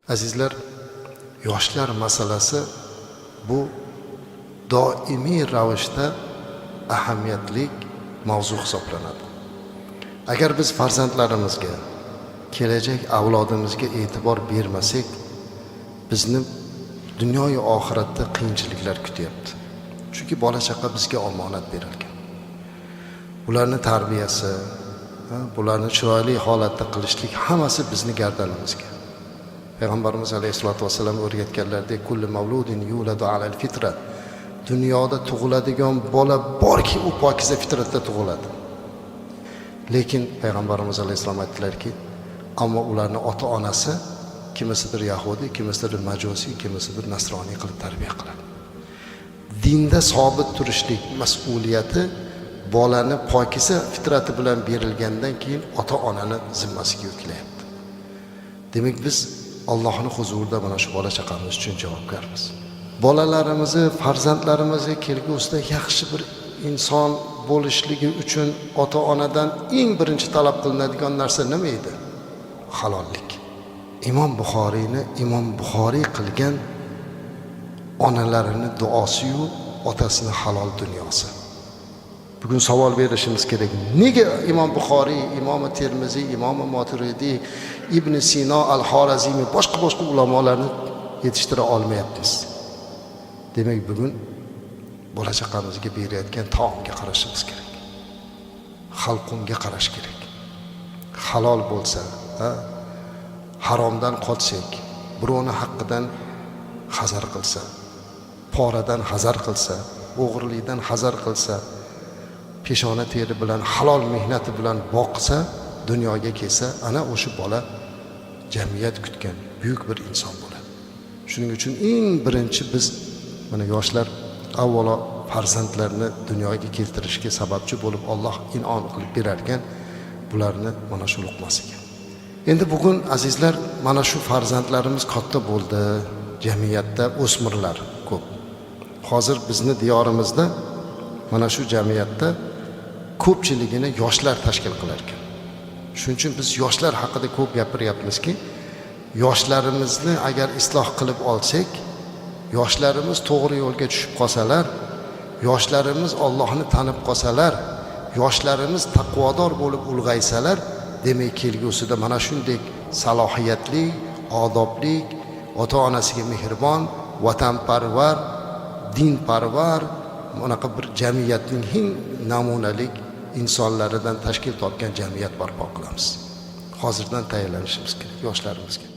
Azizlar, yoshlar masalasi bu doimiy ravishda ahamiyatli mavzu hisoblanadi. Agar biz farzandlarimizga, kelajak avlodimizga e'tibor bermasak, bizni dunyoyu oxiratda qiyinchiliklar kutyapti. Chunki bola chaqa bizga omonat berilgan. Bularni tarbiyasi, bularni chiroyli holatda qilishlik hammasi bizni gardanimizga. Payg'ambarimiz alayhisolatu vasallam o'rgatganlaridek kullu mavludin yuladu alal fitra. Dunyoda tug'iladigan bola borki, u pokiza fitratda tug'iladi. Lekin payg'ambarimiz alayhisalom aytdilarki, ammo ularning ota-onasi kimisidir yahudi, kimisidir majusi, kimisidir nasroniy qilib tarbiya qiladi. Dinda sobit turishlik mas'uliyati bolani pokiza fitrati bilan berilgandan keyin ota-onani zimmasiga yuklayapti. Demak biz Allohning huzurida mana shu bola chaqamiz uchun javobgarmiz. Bolalarimizni, farzandlarimizni kelgusida yaxshi bir inson bo'lishligi uchun ota-onadan eng birinchi talab qilinadigan narsa nima edi? Halollik. Imom Buxoriy qilgan onalarini duosi-yu otasini halol dunyosi. Bugun savol berishimiz kerak. Nega Imom Buxoriy, Imom Termiziy, Imom Maturidiy, Ibn Sino, Al-Xorazimiy boshqa ulamolarni yetishtira olmayapmiz? Demak, bugun bola chaqamizga berayotgan taomga qarashimiz kerak. Xalqunga qarash kerak. Halol bo'lsa, haromdan qochsak, birovni haqqidan hazar qilsa, poradan hazar qilsa, o'g'irlikdan hazar qilsa, peshona teri bilan halol mehnati bilan boqsa, dunyoga kelsa, ana o'sha bola jamiyat kutgan buyuk bir inson bo'ladi. Shuning uchun eng birinchi biz mana yoshlar avvalo farzandlarni dunyoga keltirishga sababchi bo'lib Alloh in'om qilib berar ekan, bularni mana shu luqmasiga. Endi bugun azizlar, mana shu farzandlarimiz katta bo'ldi, jamiyatda o'smirlar ko'p. Hozir bizni diyorimizda mana shu jamiyatda ko'pchiligini yoshlar tashkil qilar ekan. Shuning uchun biz yoshlar haqida ko'p gapiryapmizki, yoshlarimizni agar isloh qilib olsak, yoshlarimiz to'g'ri yo'lga tushib qolsalar, yoshlarimiz Allohni tanib qolsalar, yoshlarimiz taqvodor bo'lib ulg'aysalar, demak kelgusida mana shunday salohiyatli, odobli, ota-onasiga mehribon, vatanparvar, dinparvar, bunaqa bir jamiyatning eng namunalik insonlaridan tashkil topgan jamiyat barpo qilamiz. Hozirdan tayyorlanishimiz kerak yoshlarimizga.